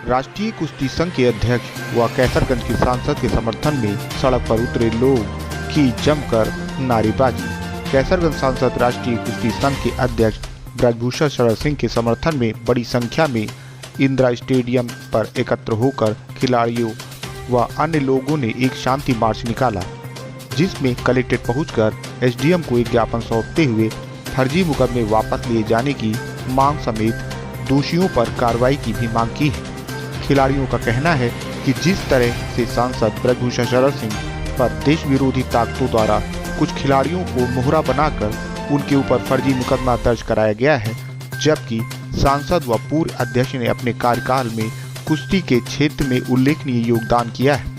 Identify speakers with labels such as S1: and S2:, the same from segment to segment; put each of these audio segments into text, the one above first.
S1: राष्ट्रीय कुश्ती संघ के अध्यक्ष व कैसरगंज के सांसद के समर्थन में सड़क पर उतरे लोग की जमकर नारेबाजी। कैसरगंज सांसद राष्ट्रीय कुश्ती संघ के अध्यक्ष ब्रजभूषण शरण सिंह के समर्थन में बड़ी संख्या में इंदिरा स्टेडियम पर एकत्र होकर खिलाड़ियों व अन्य लोगों ने एक शांति मार्च निकाला, जिसमें कलेक्ट्रेट पहुंचकर एसडीएम को एक ज्ञापन सौंपते हुए फर्जी मुकदमे वापस लिए जाने की मांग समेत दोषियों पर कार्रवाई की भी मांग की है। खिलाड़ियों का कहना है कि जिस तरह से सांसद ब्रजभूषण शरण सिंह पर देश विरोधी ताकतों द्वारा कुछ खिलाड़ियों को मोहरा बनाकर उनके ऊपर फर्जी मुकदमा दर्ज कराया गया है, जबकि सांसद व पूर्व अध्यक्ष ने अपने कार्यकाल में कुश्ती के क्षेत्र में उल्लेखनीय योगदान किया है।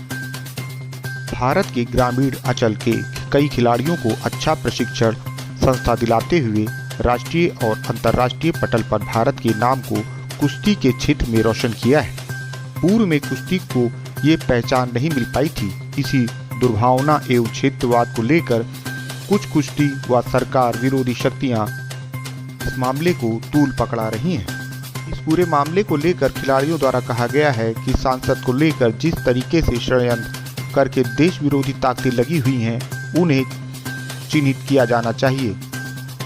S1: भारत के ग्रामीण अंचल के कई खिलाड़ियों को अच्छा प्रशिक्षण संस्था दिलाते हुए राष्ट्रीय और अंतर्राष्ट्रीय पटल पर भारत के नाम को कुश्ती के क्षेत्र में रोशन किया है। पूर्व में कुश्ती को ये पहचान नहीं मिल पाई थी। इसी दुर्भावना एवं क्षेत्रवाद को लेकर कुछ कुश्ती व सरकार विरोधी शक्तियां इस मामले को तूल पकड़ा रही हैं। इस पूरे मामले को लेकर खिलाड़ियों द्वारा कहा गया है कि सांसद को लेकर जिस तरीके से षड्यंत्र करके देश विरोधी ताकतें लगी हुई हैं, उन्हें चिन्हित किया जाना चाहिए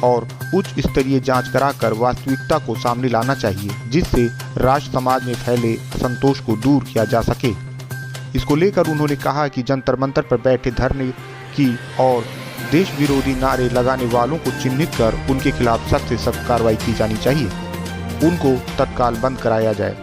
S1: और उच्च स्तरीय जांच कराकर वास्तविकता को सामने लाना चाहिए, जिससे राष्ट्र समाज में फैले असंतोष को दूर किया जा सके। इसको लेकर उन्होंने कहा कि जंतर मंतर पर बैठे धरने की और देश विरोधी नारे लगाने वालों को चिन्हित कर उनके खिलाफ सख्त से सख्त कार्रवाई की जानी चाहिए, उनको तत्काल बंद कराया जाए।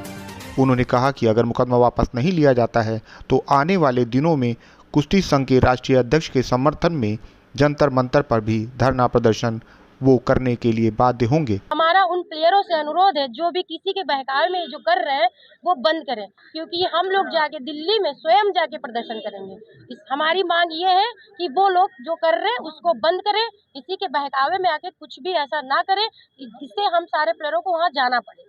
S1: उन्होंने कहा कि अगर मुकदमा वापस नहीं लिया जाता है तो आने वाले दिनों में कुश्ती संघ के राष्ट्रीय अध्यक्ष के समर्थन में जंतर मंतर पर भी धरना प्रदर्शन वो करने के लिए बाध्य होंगे।
S2: हमारा उन प्लेयरों से अनुरोध है जो भी किसी के बहकावे में जो कर रहे हैं वो बंद करें, क्योंकि हम लोग जाके दिल्ली में स्वयं जाके प्रदर्शन करेंगे। हमारी मांग ये है कि वो लोग जो कर रहे हैं उसको बंद करें, किसी के बहकावे में आके कुछ भी ऐसा ना करें जिससे हम सारे प्लेयरों को वहाँ जाना पड़े।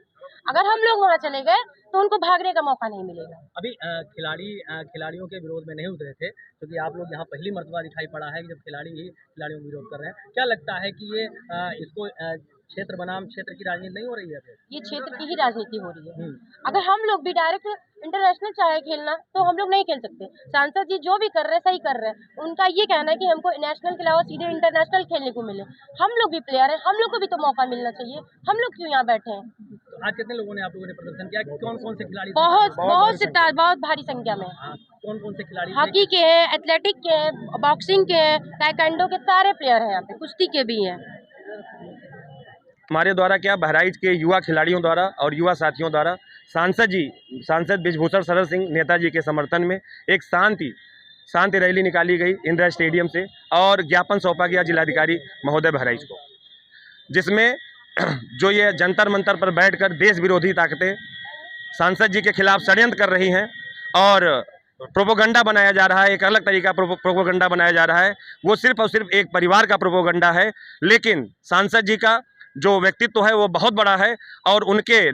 S2: अगर हम लोग वहाँ चले गए तो उनको भागने का मौका नहीं मिलेगा।
S3: अभी खिलाड़ियों के विरोध में नहीं उतरे थे, क्योंकि आप लोग यहाँ पहली मर्तबा दिखाई पड़ा है कि जब खिलाड़ियों का विरोध कर रहे हैं। क्या लगता है कि ये इसको क्षेत्र बनाम क्षेत्र की राजनीति नहीं हो रही है?
S2: ये क्षेत्र की ही राजनीति हो रही है। अगर हम लोग भी डायरेक्ट इंटरनेशनल चाहे खेलना तो हम लोग नहीं खेल सकते। सांसद जी जो भी कर रहे हैं सही कर रहे हैं। उनका ये कहना है कि हमको नेशनल के अलावा सीधे इंटरनेशनल खेलने को मिले। हम लोग भी प्लेयर हैं, हम लोग को भी तो मौका मिलना चाहिए। हम लोग क्यों यहाँ बैठे हैं?
S3: तो आज कितने लोगों ने आप लोगों ने प्रदर्शन किया? कौन कौन से खिलाड़ी?
S2: बहुत भारी संख्या में।
S3: कौन कौन से खिलाड़ी?
S2: हॉकी के हैं, एथलेटिक के हैं, बॉक्सिंग के हैं, ताइक्वांडो के सारे प्लेयर हैं यहाँ पे, कुश्ती के भी हैं।
S4: हमारे द्वारा क्या बहराइच के युवा खिलाड़ियों द्वारा और युवा साथियों द्वारा सांसद ब्रजभूषण शरण सिंह नेताजी के समर्थन में एक शांति रैली निकाली गई इंदिरा स्टेडियम से और ज्ञापन सौंपा गया जिलाधिकारी महोदय बहराइच को, जिसमें जो ये जंतर मंतर पर बैठकर देश विरोधी ताकतें सांसद जी के खिलाफ षड्यंत्र कर रही हैं और प्रोपोगंडा बनाया जा रहा है, एक अलग तरीका प्रोपोगंडा बनाया जा रहा है। वो सिर्फ और सिर्फ एक परिवार का प्रोपोगंडा है, लेकिन सांसद जी का जो व्यक्तित्व है वो बहुत बड़ा है और उनके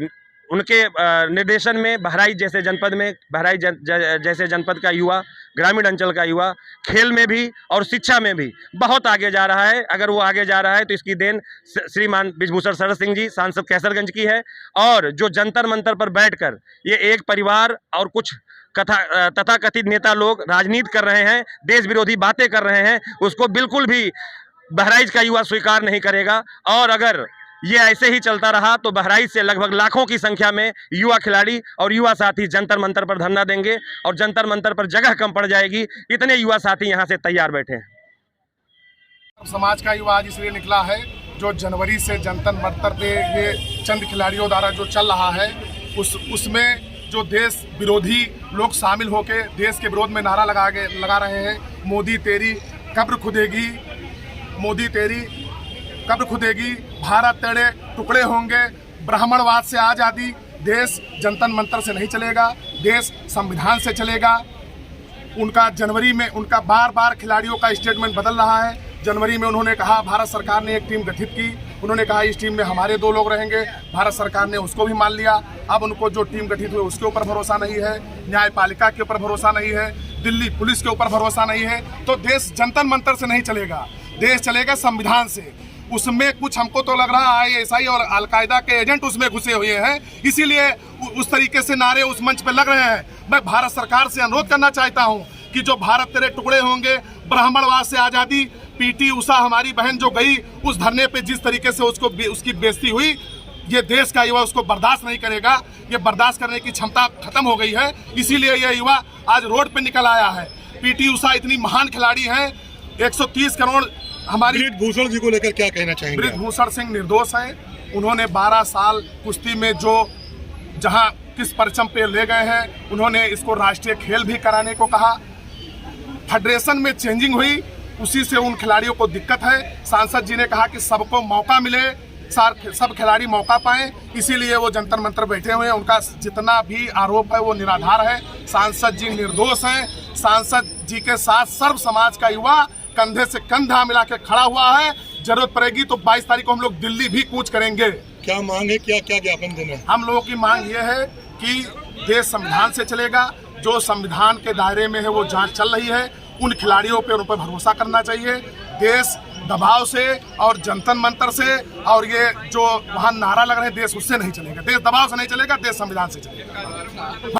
S4: निर्देशन में बहराइच जैसे जनपद में जैसे जनपद का युवा, ग्रामीण अंचल का युवा खेल में भी और शिक्षा में भी बहुत आगे जा रहा है। अगर वो आगे जा रहा है तो इसकी देन श्रीमान ब्रजभूषण शरण सिंह जी सांसद कैसरगंज की है। और जो जंतर मंतर पर बैठकर ये एक परिवार और कुछ तथाकथित नेता लोग राजनीति कर रहे हैं, देश विरोधी बातें कर रहे हैं, उसको बिल्कुल भी बहराइच का युवा स्वीकार नहीं करेगा। और अगर ये ऐसे ही चलता रहा तो बहराइच से लगभग लाखों की संख्या में युवा खिलाड़ी और युवा साथी जंतर मंतर पर धरना देंगे और जंतर मंतर पर जगह कम पड़ जाएगी। इतने युवा साथी यहाँ से तैयार बैठे हैं।
S5: समाज का युवा आज इसलिए निकला है जो जनवरी से जंतर मंतर पे ये चंद खिलाड़ियों द्वारा जो चल रहा है उसमें जो देश विरोधी लोग शामिल होकर देश के विरोध में नारा लगा रहे हैं। मोदी तेरी कब्र खुदेगी, मोदी तेरी कब्र खुदेगी, भारत तेरे टुकड़े होंगे, ब्राह्मणवाद से आज़ादी। देश जंतर मंतर से नहीं चलेगा, देश संविधान से चलेगा। उनका जनवरी में उनका बार खिलाड़ियों का स्टेटमेंट बदल रहा है। जनवरी में उन्होंने कहा भारत सरकार ने एक टीम गठित की, उन्होंने कहा इस टीम में हमारे 2 लोग रहेंगे। भारत सरकार ने उसको भी मान लिया। अब उनको जो टीम गठित हुई उसके ऊपर भरोसा नहीं है, न्यायपालिका के ऊपर भरोसा नहीं है, दिल्ली पुलिस के ऊपर भरोसा नहीं है। तो देश जंतर मंतर से नहीं चलेगा, देश चलेगा संविधान से। उसमें कुछ हमको तो लग रहा है ISI और अलकायदा के एजेंट उसमें घुसे हुए हैं, इसीलिए उस तरीके से नारे उस मंच पे लग रहे हैं। मैं भारत सरकार से अनुरोध करना चाहता हूं कि जो भारत तेरे टुकड़े होंगे, ब्राह्मणवाद से आज़ादी, PT उषा हमारी बहन जो गई उस धरने पे जिस तरीके से उसकी बेइज्जती हुई, ये देश का युवा उसको बर्दाश्त नहीं करेगा। ये बर्दाश्त करने की क्षमता खत्म हो गई है, इसीलिए यह युवा आज रोड पे निकल आया है। PT उषा इतनी महान खिलाड़ी हैं, 130 करोड़ हमारी।
S6: बृजभूषण जी को लेकर क्या कहना चाहेंगे?
S5: बृजभूषण सिंह निर्दोष हैं। उन्होंने 12 साल कुश्ती में जो जहां किस परचम पे ले गए हैं, उन्होंने इसको राष्ट्रीय खेल भी कराने को कहा। फेडरेशन में चेंजिंग हुई, उसी से उन खिलाड़ियों को दिक्कत है। सांसद जी ने कहा कि सबको मौका मिले, सब खिलाड़ी मौका पाएं, इसीलिए वो जंतर मंतर बैठे हुए हैं। उनका जितना भी आरोप है वो निराधार है। सांसद जी निर्दोष हैं। सांसद जी के साथ सर्व समाज का युवा कंधे से कंधा मिला के खड़ा हुआ है। जरूरत पड़ेगी तो 22 तारीख को हम लोग दिल्ली भी कूच करेंगे।
S6: क्या मांग है, क्या क्या ज्ञापन देना है?
S5: हम लोगों की मांग ये है कि देश संविधान से चलेगा, जो संविधान के दायरे में है वो जांच चल रही है। उन खिलाड़ियों पे उन पर भरोसा करना चाहिए। देश दबाव से और जंतर मंतर से और ये जो वहाँ नारा लग रहे हैं देश उससे नहीं चलेगा। देश दबाव से नहीं चलेगा, देश संविधान से चलेगा।